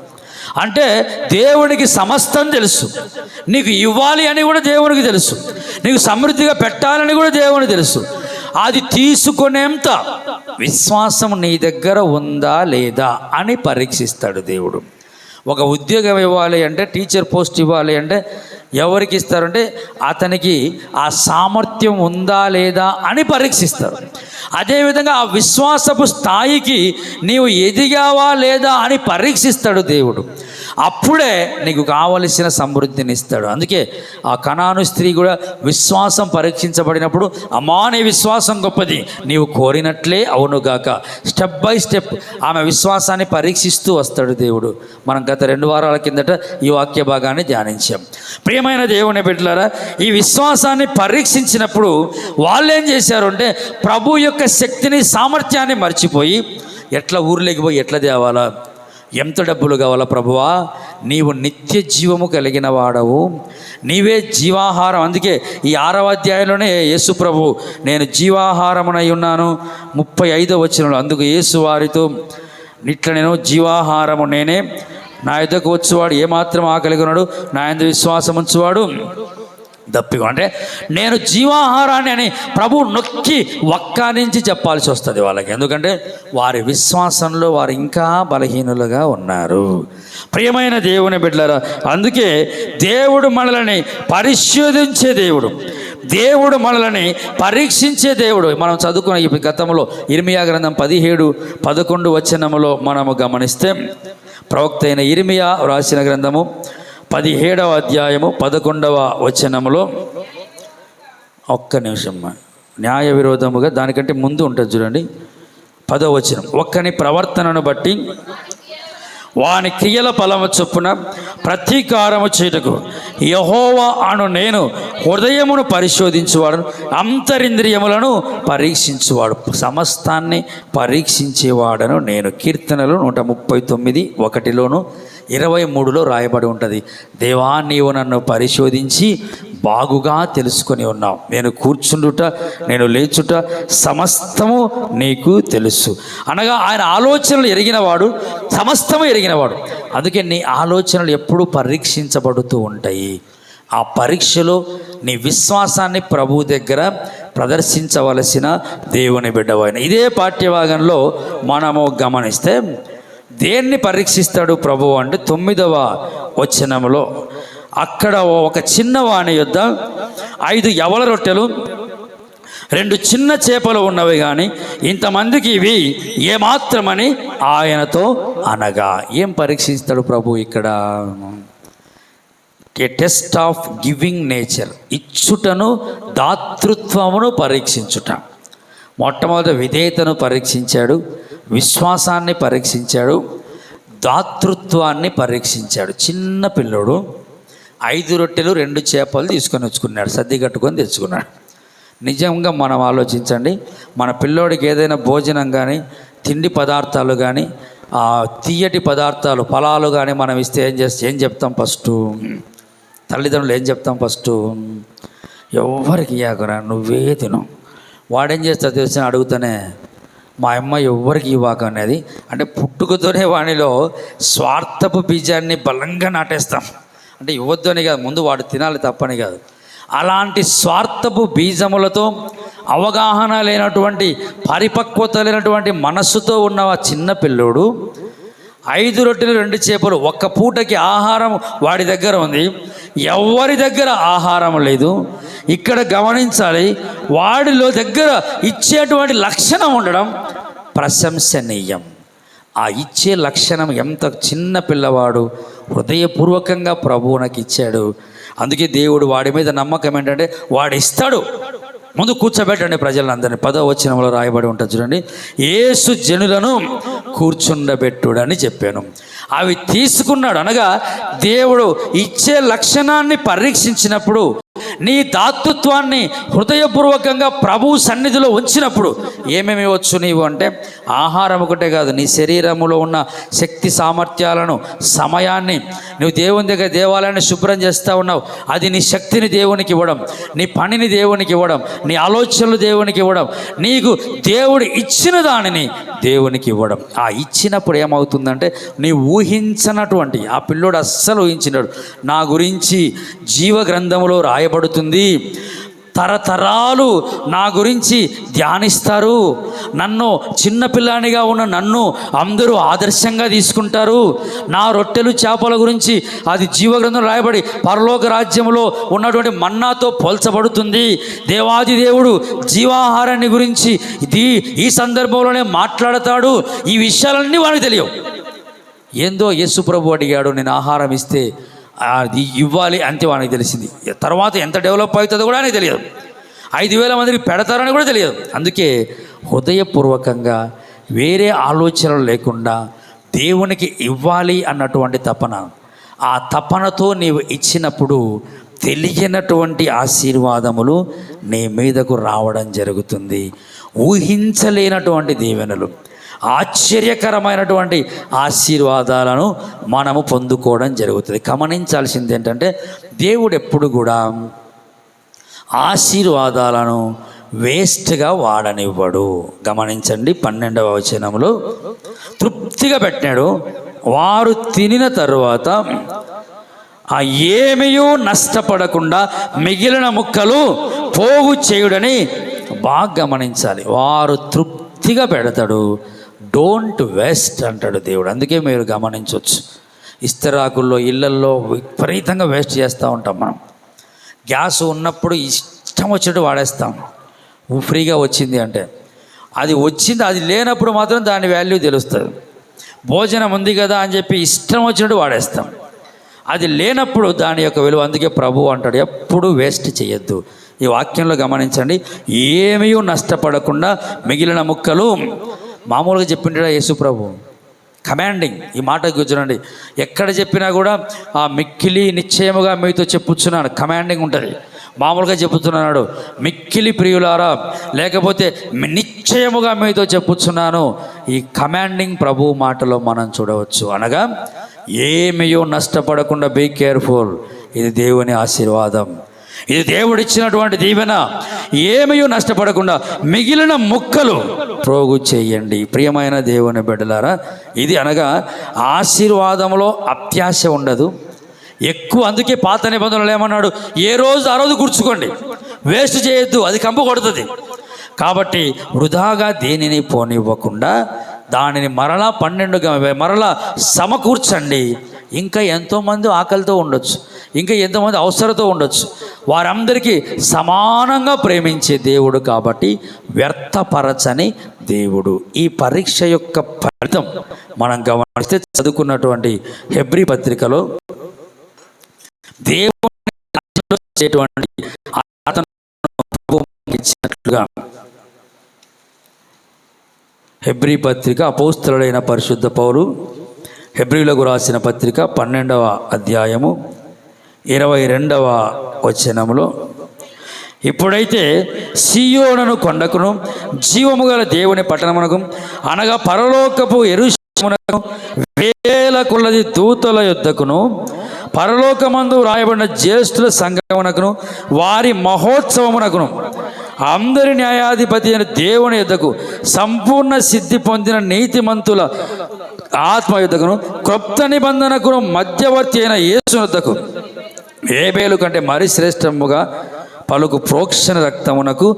అంటే దేవునికి సమస్తం తెలుసు. నీకు ఇవ్వాలి అని కూడా దేవునికి తెలుసు. నీకు సమృద్ధిగా పెట్టాలని కూడా దేవునికి తెలుసు. అది తీసుకునేంత విశ్వాసం నీ దగ్గర ఉందా లేదా అని పరీక్షిస్తాడు దేవుడు. ఒక ఉద్యోగం ఇవ్వాలి అంటే, టీచర్ పోస్ట్ ఇవ్వాలి అంటే ఎవరికి ఇస్తారంటే అతనికి ఆ సామర్థ్యం ఉందా లేదా అని పరీక్షిస్తారు. అదేవిధంగా ఆ విశ్వాసపు స్థాయికి నీవు ఎదిగావా లేదా అని పరీక్షిస్తాడు దేవుడు. అప్పుడే నీకు కావలసిన సమృద్ధిని ఇస్తాడు. అందుకే ఆ కనాను స్త్రీ కూడా విశ్వాసం పరీక్షించబడినప్పుడు, అమ్మా నీ విశ్వాసం గొప్పది, నీవు కోరినట్లే అవునుగాక, స్టెప్ బై స్టెప్ ఆమె విశ్వాసాన్ని పరీక్షిస్తూ వస్తాడు దేవుడు. మనం గత 2 వారాల కిందట ఈ వాక్య భాగాన్ని ధ్యానించాం. ప్రియమైన దేవుని బిడ్డలారా, ఈ విశ్వాసాన్ని పరీక్షించినప్పుడు వాళ్ళు ఏం చేశారు అంటే ప్రభు యొక్క శక్తిని, సామర్థ్యాన్ని మర్చిపోయి ఎట్లా ఊర్లోకి పోయి ఎట్లా తేవాలా, ఎంత డబ్బులు కావాలా ప్రభువా, నీవు నిత్య జీవము కలిగిన వాడవు, నీవే జీవాహారం. అందుకే ఈ 6వ అధ్యాయంలోనే యేసు ప్రభు నేను జీవాహారమునై ఉన్నాను 35వ వచనంలో, అందుకు యేసు వారితో ఇట్లా నేను జీవాహారము నేనే, నా యొద్దకు వచ్చేవాడు ఏమాత్రం ఆకలిగొనడు, నా యందు విశ్వాసం ఉంచువాడు దప్పిగా. అంటే నేను జీవాహారాన్ని అని ప్రభు నొక్కి వక్కానించి చెప్పాల్సి వస్తుంది వాళ్ళకి. ఎందుకంటే వారి విశ్వాసంలో వారు ఇంకా బలహీనులుగా ఉన్నారు. ప్రియమైన దేవుని బిడ్డలారా, అందుకే దేవుడు మనల్ని పరిశోధించే దేవుడు, దేవుడు మనల్ని పరీక్షించే దేవుడు. మనం చదువుకున్న ఈ గతంలో ఇర్మియా గ్రంథం 17-11 వచనములో మనము గమనిస్తే, ప్రవక్త అయిన ఇర్మియా రాసిన గ్రంథము 17వ అధ్యాయము 11వ వచనములో, ఒక్క నిమిషం, న్యాయ విరోధముగా దానికంటే ముందు ఉంటుంది చూడండి, 10వ వచనం, ఒక్కని ప్రవర్తనను బట్టి వాని క్రియల ఫలము చొప్పున ప్రతీకారము చేయుటకు యెహోవా అను నేను హృదయమును పరిశోధించువాడు, అంతరింద్రియములను పరీక్షించువాడు, సమస్తాన్ని పరీక్షించేవాడను నేను. కీర్తనలు 139:1లోను 23లో రాయబడి ఉంటుంది, దేవా నీవు నన్ను పరిశోధించి బాగుగా తెలుసుకొని ఉన్నావు, నేను కూర్చుండుట నేను లేచుట సమస్తము నీకు తెలుసు. అనగా ఆయన ఆలోచనలు ఎరిగినవాడు, సమస్తము ఎరిగినవాడు. అందుకే నీ ఆలోచనలు ఎప్పుడూ పరీక్షించబడుతూ ఉంటాయి. ఆ పరీక్షలో నీ విశ్వాసాన్ని ప్రభు దగ్గర ప్రదర్శించవలసిన దేవుని బిడ్డవైన. ఇదే పాఠ్యభాగంలో మనము గమనిస్తే దేన్ని పరీక్షిస్తాడు ప్రభు అంటే 9వ వచనంలో, అక్కడ ఒక చిన్నవాని యొద్ద 5 యవల రొట్టెలు 2 చిన్న చేపలు ఉన్నవి, కానీ ఇంతమందికి ఇవి ఏమాత్రమని ఆయనతో అనగా. ఏం పరీక్షిస్తాడు ప్రభు ఇక్కడ? ఏ టెస్ట్ ఆఫ్ గివింగ్ నేచర్, ఇచ్చుటను దాతృత్వమును పరీక్షించుట. మొట్టమొదటి విధేయతను పరీక్షించాడు, విశ్వాసాన్ని పరీక్షించాడు, దాతృత్వాన్ని పరీక్షించాడు. చిన్న పిల్లోడు 5 రొట్టెలు 2 చేపలు తీసుకొని వచ్చుకున్నాడు, సర్ది కట్టుకొని తెచ్చుకున్నాడు. నిజంగా మనం ఆలోచించండి, మన పిల్లోడికి ఏదైనా భోజనం కానీ తిండి పదార్థాలు కానీ తీయటి పదార్థాలు ఫలాలు కానీ మనం ఇస్తే ఏం చెప్తాం ఫస్ట్? తల్లిదండ్రులు ఏం చెప్తాం ఫస్ట్? ఎవ్వరికి ఇవ్వకురా, నువ్వే తిను. వాడేం చేస్తాడు తెలిసిన అడుగుతానే, మా అమ్మ ఎవ్వరికి ఇవ్వక అనేది. అంటే పుట్టుకతోనే వాడిలో స్వార్థపు బీజాన్ని బలంగా నాటేస్తాం. అంటే ఇవ్వద్దు అని కాదు, ముందు వాడు తినాలి తప్పని కాదు. అలాంటి స్వార్థపు బీజములతో అవగాహన లేనటువంటి పరిపక్వత లేనటువంటి మనస్సుతో ఉన్న ఆ చిన్న పిల్లోడు 5 రొట్టెలు 2 చేపలు ఒక్క పూటకి ఆహారం వాడి దగ్గర ఉంది, ఎవరి దగ్గర ఆహారం లేదు. ఇక్కడ గమనించాలి, వాడిలో దగ్గర ఇచ్చేటువంటి లక్షణం ఉండడం ప్రశంసనీయం. ఆ ఇచ్చే లక్షణం ఎంత చిన్న పిల్లవాడు హృదయపూర్వకంగా ప్రభువు నాకు ఇచ్చాడు. అందుకే దేవుడు వాడి మీద నమ్మకం ఏంటంటే వాడు ఇస్తాడు. ముందు కూర్చోబెట్టండి ప్రజలందరినీ. 10వ వచనంలో రాయబడి ఉంటుంది చూడండి, యేసు జనులను కూర్చుండబెట్టుడని చెప్పాను. అవి తీసుకున్నాడు. అనగా దేవుడు ఇచ్చే లక్షణాన్ని పరీక్షించినప్పుడు, నీ దాతృత్వాన్ని హృదయపూర్వకంగా ప్రభువు సన్నిధిలో ఉంచినప్పుడు ఏమేమి ఇవ్వచ్చు నీవు అంటే, ఆహారం ఒకటే కాదు, నీ శరీరములో ఉన్న శక్తి సామర్థ్యాలను, సమయాన్ని, నువ్వు దేవుని దగ్గర దేవాలయాన్ని శుభ్రం చేస్తూ ఉన్నావు, అది నీ శక్తిని దేవునికి ఇవ్వడం, నీ పనిని దేవునికి ఇవ్వడం, నీ ఆలోచనలు దేవునికి ఇవ్వడం, నీకు దేవుడు ఇచ్చిన దానిని దేవునికి ఇవ్వడం. ఆ ఇచ్చినప్పుడు ఏమవుతుందంటే, నీ ఊహించనటువంటి, ఆ పిల్లోడు అస్సలు ఊహించినాడు, నా గురించి జీవ గ్రంథములో రాయబడుతుంది, తరతరాలు నా గురించి ధ్యానిస్తారు, నన్ను చిన్నపిల్లానిగా ఉన్న నన్ను అందరూ ఆదర్శంగా తీసుకుంటారు, నా రొట్టెలు చేపల గురించి అది జీవగ్రంథం రాయబడి పరలోక రాజ్యంలో ఉన్నటువంటి మన్నాతో పోల్చబడుతుంది, దేవాది దేవుడు జీవాహారాన్ని గురించి ఈ సందర్భంలోనే మాట్లాడతాడు. ఈ విషయాలన్నీ వాడికి తెలియవు. ఏందో యేసు ప్రభు అడిగాడు, నేను ఆహారం ఇస్తే అది ఇవ్వాలి అంతే వానికి తెలిసింది. తర్వాత ఎంత డెవలప్ అవుతుందో కూడా ఆయనకు తెలియదు. 5,000 మందికి పెడతారని కూడా తెలియదు. అందుకే హృదయపూర్వకంగా వేరే ఆలోచనలు లేకుండా దేవునికి ఇవ్వాలి అన్నటువంటి తపన, ఆ తపనతో నీవు ఇచ్చినప్పుడు తెలియనటువంటి ఆశీర్వాదములు నీ మీదకు రావడం జరుగుతుంది. ఊహించలేనటువంటి దీవెనలు, ఆశ్చర్యకరమైనటువంటి ఆశీర్వాదాలను మనము పొందుకోవడం జరుగుతుంది. గమనించాల్సింది ఏంటంటే, దేవుడు ఎప్పుడు కూడా ఆశీర్వాదాలను వేస్ట్గా వాడనివ్వడు. గమనించండి, 12వ వచనంలో తృప్తిగా పెట్టినాడు. వారు తినిన తరువాత ఏమీయూ నష్టపడకుండా మిగిలిన ముక్కలు పోగు చేయుడని బాగా గమనించాలి. వారు తృప్తిగా పెడతాడు, డోంట్ వేస్ట్ అంటాడు దేవుడు. అందుకే మీరు గమనించవచ్చు, ఇస్తరాకుల్లో ఇళ్లల్లో విపరీతంగా వేస్ట్ చేస్తూ ఉంటాం మనం. గ్యాస్ ఉన్నప్పుడు ఇష్టం వచ్చినట్టు వాడేస్తాం, ఫ్రీగా వచ్చింది అంటే. అది వచ్చింది, అది లేనప్పుడు మాత్రం దాని వాల్యూ తెలుస్తుంది. భోజనం ఉంది కదా అని చెప్పి ఇష్టం వచ్చినట్టు వాడేస్తాం, అది లేనప్పుడు దాని యొక్క విలువ. అందుకే ప్రభువు అంటాడు, ఎప్పుడు వేస్ట్ చేయొద్దు. ఈ వాక్యంలో గమనించండి, ఏమీ నష్టపడకుండా మిగిలిన ముక్కలు. మామూలుగా చెప్పింటాడా యేసు ప్రభు, కమాండింగ్. ఈ మాట కూర్చోండి, ఎక్కడ చెప్పినా కూడా ఆ మిక్కిలి నిశ్చయముగా మీతో చెప్పుచున్నాను, కమాండింగ్ ఉంటుంది. మామూలుగా చెప్పుతున్నాడు, మిక్కిలి ప్రియులారా, లేకపోతే నిశ్చయముగా మీతో చెప్పుచున్నాను. ఈ కమాండింగ్ ప్రభు మాటలో మనం చూడవచ్చు. అనగా ఏమీయో నష్టపడకుండా బీ కేర్ఫుల్. ఇది దేవుని ఆశీర్వాదం, ఇది దేవుడిచ్చినటువంటి దీవెన. ఏమీయో నష్టపడకుండా మిగిలిన ముక్కలు ప్రోగు చేయండి. ప్రియమైన దేవుని బిడ్డలారా, ఇది అనగా ఆశీర్వాదంలో అత్యాశ ఉండదు ఎక్కువ. అందుకే పాత నిబంధనలు ఏమన్నాడు, ఏ రోజు ఆ రోజు కూర్చుకోండి, వేస్ట్ చేయొద్దు, అది కంపు కొడుతుంది. కాబట్టి వృధాగా దేనిని పోనివ్వకుండా దానిని మరలా 12గా మరలా సమకూర్చండి. ఇంకా ఎంతోమంది ఆకలితో ఉండొచ్చు, ఇంకా ఎంతోమంది అవసరంతో ఉండొచ్చు, వారందరికీ సమానంగా ప్రేమించే దేవుడు కాబట్టి వ్యర్థపరచని దేవుడు. ఈ పరీక్ష యొక్క ఫలితం మనం గమనిస్తే, చదువుకున్నటువంటి హెబ్రీ పత్రికలో దేవుని ఇచ్చినట్లుగా హెబ్రీ పత్రిక అపోస్తలుడైన పరిశుద్ధ పౌలు హెబ్రీలకు రాసిన పత్రిక 12వ అధ్యాయము 22వ వచనములో, ఇప్పుడైతే సీయోనును కొండకును జీవము గల దేవుని పట్టణమునకు అనగా పరలోకపు యెరూషలేమునకు వేల కొలది దూతల యొద్దకును పరలోకమందు రాయబడిన జ్యేష్ఠుల సంగమునకును వారి మహోత్సవమునకును అందరి న్యాయాధిపతి అయిన దేవుని యొద్దకు సంపూర్ణ సిద్ధి పొందిన నీతిమంతుల ఆత్మ యొద్దకును క్రొత్త నిబంధనకును మధ్యవర్తి అయిన యేసు యొద్దకు ఏబేలు కంటే మరి శ్రేష్టముగా పలుకు ప్రోక్షణ రక్తమునకు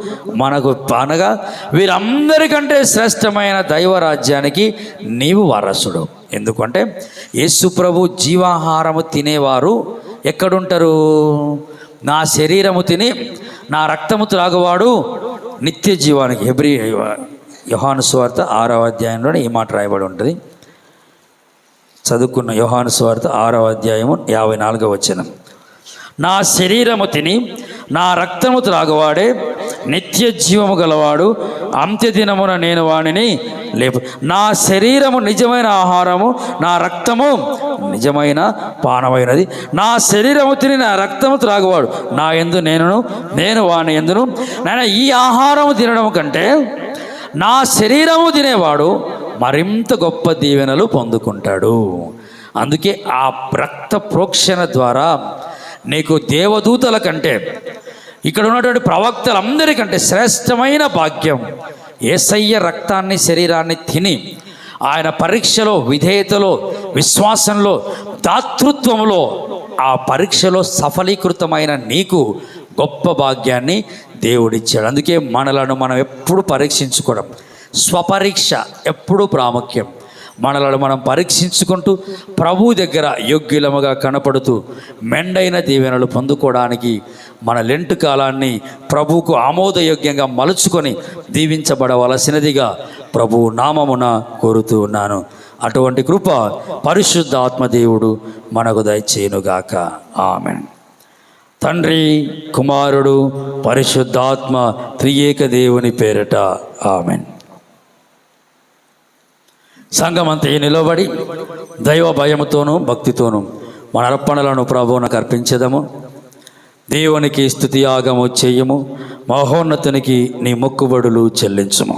మనకు అనగా వీరందరికంటే శ్రేష్టమైన దైవరాజ్యానికి నీవు వారసుడు. ఎందుకంటే యేసు ప్రభు జీవాహారము తినేవారు ఎక్కడుంటారు? నా శరీరము తిని నా రక్తము త్రాగువాడు నిత్య జీవానికి. యోహాను సువార్త 6వ అధ్యాయంలో ఈ మాట రాయబడి ఉంటుంది. చదువుకున్న యోహాను సువార్త 6వ అధ్యాయము 54వ వచనం. నా శరీరము తిని నా రక్తము త్రాగువాడే నిత్య జీవము గలవాడు, అంత్యదినమున నేను వానిని లేపు. నా శరీరము నిజమైన ఆహారము, నా రక్తము నిజమైన పానమైనది. నా శరీరము తిని నా రక్తము త్రాగువాడు నా యందు నేను వాని యందును. నాయన, ఈ ఆహారము తినడం కంటే నా శరీరము తినేవాడు మరింత గొప్ప దీవెనలు పొందుకుంటాడు. అందుకే ఆ రక్త ప్రోక్షణ ద్వారా నీకు దేవదూతల కంటే ఇక్కడ ఉన్నటువంటి ప్రవక్తలందరికంటే శ్రేష్టమైన భాగ్యం. యేసయ్య రక్తాన్ని శరీరాన్ని తిని ఆయన పరీక్షలో, విధేయతలో, విశ్వాసంలో, దాతృత్వంలో ఆ పరీక్షలో సఫలీకృతమైన నీకు గొప్ప భాగ్యాన్ని దేవుడిచ్చాడు. అందుకే మనలను మనం ఎప్పుడు పరీక్షించుకోవడం, స్వపరీక్ష ఎప్పుడూ ప్రాముఖ్యం. మనలను మనం పరీక్షించుకుంటూ ప్రభు దగ్గర యోగ్యులముగా కనపడుతూ మెండైన దీవెనలు పొందుకోవడానికి మన లెంటు కాలాన్ని ప్రభువుకు ఆమోదయోగ్యంగా మలుచుకొని దీవించబడవలసినదిగా ప్రభు నామమున కోరుతూ ఉన్నాను. అటువంటి కృప పరిశుద్ధ ఆత్మదేవుడు మనకు దయచేయునుగాక. ఆమెన్. తండ్రి, కుమారుడు, పరిశుద్ధాత్మ త్రియేక దేవుని పేరట ఆమెన్. సంఘమంతా నిలబడి దైవ భయముతోనూ భక్తితోనూ మన అర్పణలను ప్రభువునకు అర్పించదము. దేవునికి స్తుతియాగము చేయము, మహోన్నతునికి నీ మొక్కుబడులు చెల్లించుము.